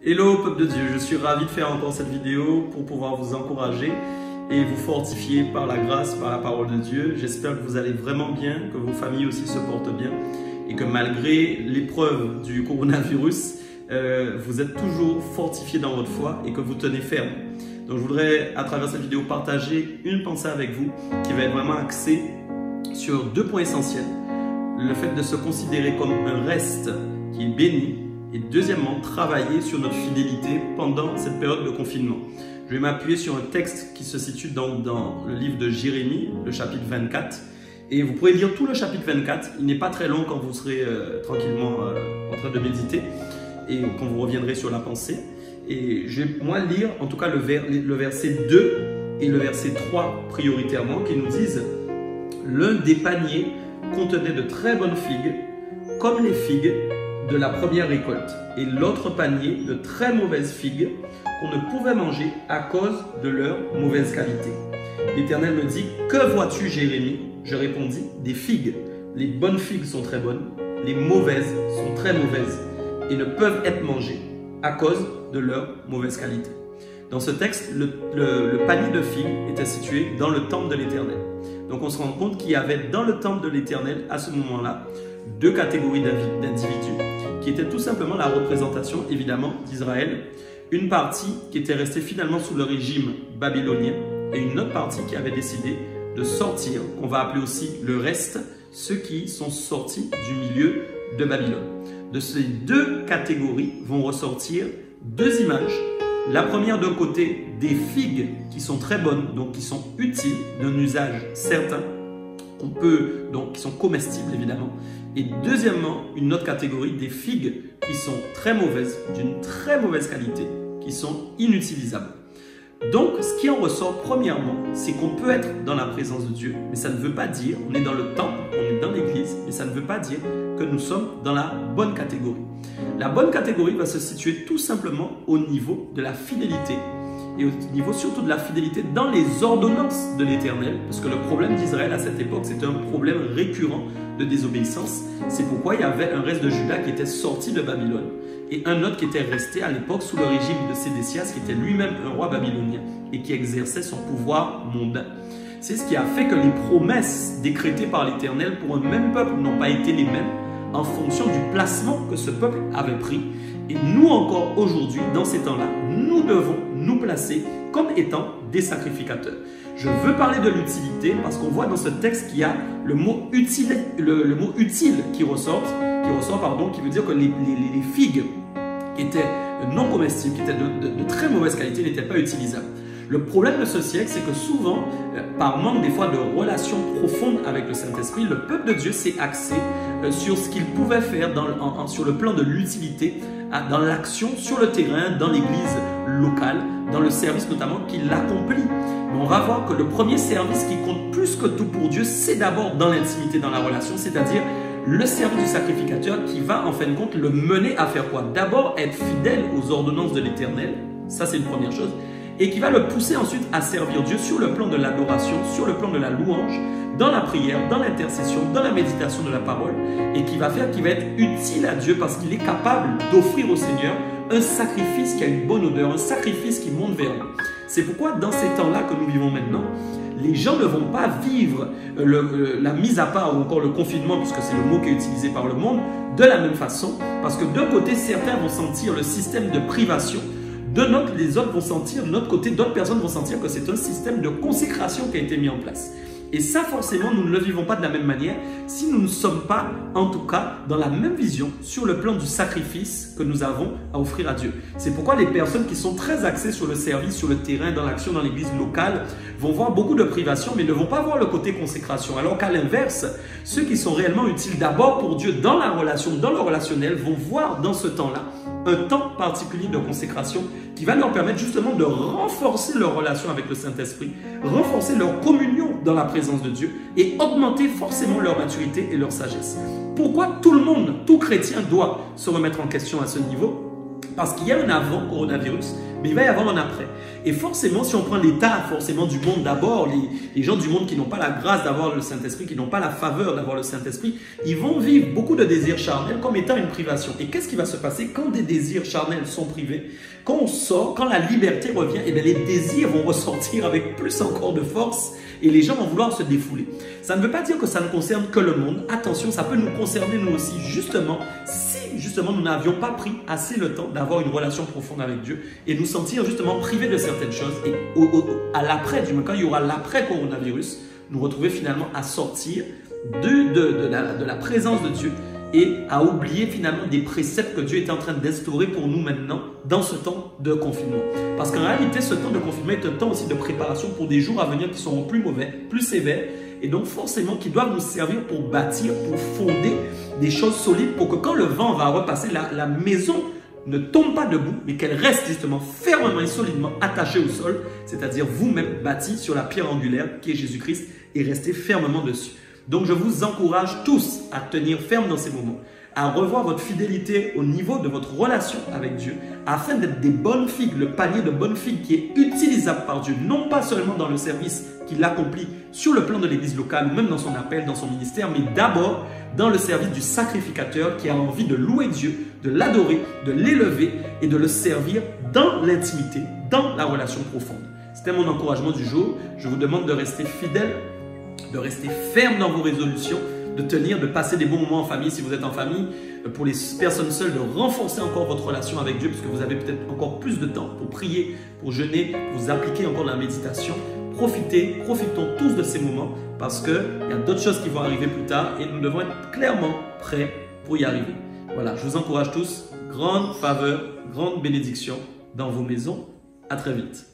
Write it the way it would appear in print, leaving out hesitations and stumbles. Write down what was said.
Hello peuple de Dieu, je suis ravi de faire encore cette vidéo pour pouvoir vous encourager et vous fortifier par la grâce, par la parole de Dieu. J'espère que vous allez vraiment bien, que vos familles aussi se portent bien et que malgré l'épreuve du coronavirus, vous êtes toujours fortifiés dans votre foi et que vous tenez ferme. Donc je voudrais à travers cette vidéo partager une pensée avec vous qui va être vraiment axée sur deux points essentiels. Le fait de se considérer comme un reste qui est béni et deuxièmement, travailler sur notre fidélité pendant cette période de confinement. Je vais m'appuyer sur un texte qui se situe dans le livre de Jérémie, le chapitre 24. Et vous pourrez lire tout le chapitre 24. Il n'est pas très long quand vous serez tranquillement en train de méditer et quand vous reviendrez sur la pensée. Et je vais moi lire en tout cas le verset 2 et le verset 3 prioritairement qui nous disent « L'un des paniers contenait de très bonnes figues, comme les figues de la première récolte, et l'autre panier de très mauvaises figues qu'on ne pouvait manger à cause de leur mauvaise qualité. L'Éternel me dit, que vois-tu Jérémie? Je répondis, des figues. Les bonnes figues sont très bonnes, les mauvaises sont très mauvaises et ne peuvent être mangées à cause de leur mauvaise qualité. Dans ce texte, le panier de figues était situé dans le temple de l'Éternel. Donc on se rend compte qu'il y avait dans le temple de l'Éternel à ce moment-là deux catégories d'individus qui étaient tout simplement la représentation évidemment d'Israël, une partie qui était restée finalement sous le régime babylonien et une autre partie qui avait décidé de sortir, qu'on va appeler aussi le reste, ceux qui sont sortis du milieu de Babylone. De ces deux catégories vont ressortir deux images. La première d'un côté, des figues qui sont très bonnes, donc qui sont utiles, d'un usage certain, qui sont comestibles évidemment. Et deuxièmement, une autre catégorie, des figues qui sont très mauvaises, d'une très mauvaise qualité, qui sont inutilisables. Donc, ce qui en ressort premièrement, c'est qu'on peut être dans la présence de Dieu, mais ça ne veut pas dire, on est dans le temple, on est dans l'église, mais ça ne veut pas dire que nous sommes dans la bonne catégorie. La bonne catégorie va se situer tout simplement au niveau de la fidélité et au niveau surtout de la fidélité dans les ordonnances de l'Éternel, parce que le problème d'Israël à cette époque, c'était un problème récurrent de désobéissance. C'est pourquoi il y avait un reste de Juda qui était sorti de Babylone et un autre qui était resté à l'époque sous le régime de Sédécias, qui était lui-même un roi babylonien et qui exerçait son pouvoir mondain. C'est ce qui a fait que les promesses décrétées par l'Éternel pour un même peuple n'ont pas été les mêmes en fonction du placement que ce peuple avait pris. Et nous encore aujourd'hui, dans ces temps-là, nous devons nous placer comme étant des sacrificateurs. Je veux parler de l'utilité parce qu'on voit dans ce texte qu'il y a le mot utile, le mot utile qui ressort, qui veut dire que les figues qui étaient non comestibles, qui étaient de très mauvaise qualité, n'étaient pas utilisables. Le problème de ce siècle, c'est que souvent, par manque des fois de relations profondes avec le Saint-Esprit, le peuple de Dieu s'est axé sur ce qu'il pouvait faire sur le plan de l'utilité, dans l'action sur le terrain, dans l'église locale, dans le service notamment qu'il accomplit. Mais on va voir que le premier service qui compte plus que tout pour Dieu, c'est d'abord dans l'intimité, dans la relation, c'est-à-dire le service du sacrificateur qui va en fin de compte le mener à faire quoi? D'abord être fidèle aux ordonnances de l'Éternel, ça c'est une première chose, et qui va le pousser ensuite à servir Dieu sur le plan de l'adoration, sur le plan de la louange, dans la prière, dans l'intercession, dans la méditation de la parole, et qui va être utile à Dieu parce qu'il est capable d'offrir au Seigneur un sacrifice qui a une bonne odeur, un sacrifice qui monte vers lui. C'est pourquoi dans ces temps-là que nous vivons maintenant, les gens ne vont pas vivre la mise à part ou encore le confinement, puisque c'est le mot qui est utilisé par le monde, de la même façon, parce que d'un côté, certains vont sentir le système de privation, de l'autre, les autres vont sentir, de notre côté, d'autres personnes vont sentir que c'est un système de consécration qui a été mis en place. Et ça, forcément, nous ne le vivons pas de la même manière si nous ne sommes pas, en tout cas, dans la même vision sur le plan du sacrifice que nous avons à offrir à Dieu. C'est pourquoi les personnes qui sont très axées sur le service, sur le terrain, dans l'action, dans l'église locale, vont voir beaucoup de privation, mais ne vont pas voir le côté consécration. Alors qu'à l'inverse, ceux qui sont réellement utiles d'abord pour Dieu dans la relation, dans le relationnel, vont voir dans ce temps-là un temps particulier de consécration qui va leur permettre justement de renforcer leur relation avec le Saint-Esprit, renforcer leur communion dans la présence de Dieu et augmenter forcément leur maturité et leur sagesse. Pourquoi tout le monde, tout chrétien doit se remettre en question à ce niveau? Parce qu'il y a un avant coronavirus, mais il va y avoir un après. Et forcément, si on prend l'état forcément du monde d'abord, les gens du monde qui n'ont pas la grâce d'avoir le Saint-Esprit, qui n'ont pas la faveur d'avoir le Saint-Esprit, ils vont vivre beaucoup de désirs charnels comme étant une privation. Et qu'est-ce qui va se passer quand des désirs charnels sont privés? Quand on sort, quand la liberté revient, eh bien, les désirs vont ressortir avec plus encore de force et les gens vont vouloir se défouler. Ça ne veut pas dire que ça ne concerne que le monde. Attention, ça peut nous concerner nous aussi, justement, si justement nous n'avions pas pris assez le temps d'avoir une relation profonde avec Dieu et nous sentir justement privés de certaines choses. Et à l'après, du moins quand il y aura l'après-coronavirus, nous retrouver finalement à sortir de la présence de Dieu et à oublier finalement des préceptes que Dieu est en train d'instaurer pour nous maintenant dans ce temps de confinement. Parce qu'en réalité, ce temps de confinement est un temps aussi de préparation pour des jours à venir qui seront plus mauvais, plus sévères, et donc forcément qui doivent nous servir pour bâtir, pour fonder des choses solides, pour que quand le vent va repasser, la maison ne tombe pas debout, mais qu'elle reste justement fermement et solidement attachée au sol, c'est-à-dire vous-même bâti sur la pierre angulaire qui est Jésus-Christ et restez fermement dessus. Donc je vous encourage tous à tenir ferme dans ces moments, à revoir votre fidélité au niveau de votre relation avec Dieu, afin d'être des bonnes figues, le panier de bonnes figues qui est utilisable par Dieu, non pas seulement dans le service qu'il accomplit sur le plan de l'église locale ou même dans son appel, dans son ministère, mais d'abord dans le service du sacrificateur qui a envie de louer Dieu, de l'adorer, de l'élever et de le servir dans l'intimité, dans la relation profonde. C'était mon encouragement du jour. Je vous demande de rester fidèle, de rester ferme dans vos résolutions, de tenir, de passer des bons moments en famille si vous êtes en famille. Pour les personnes seules, de renforcer encore votre relation avec Dieu puisque vous avez peut-être encore plus de temps pour prier, pour jeûner, pour vous appliquer encore dans la méditation. Profitons tous de ces moments parce qu'il y a d'autres choses qui vont arriver plus tard et nous devons être clairement prêts pour y arriver. Voilà, je vous encourage tous. Grande faveur, grande bénédiction dans vos maisons. À très vite.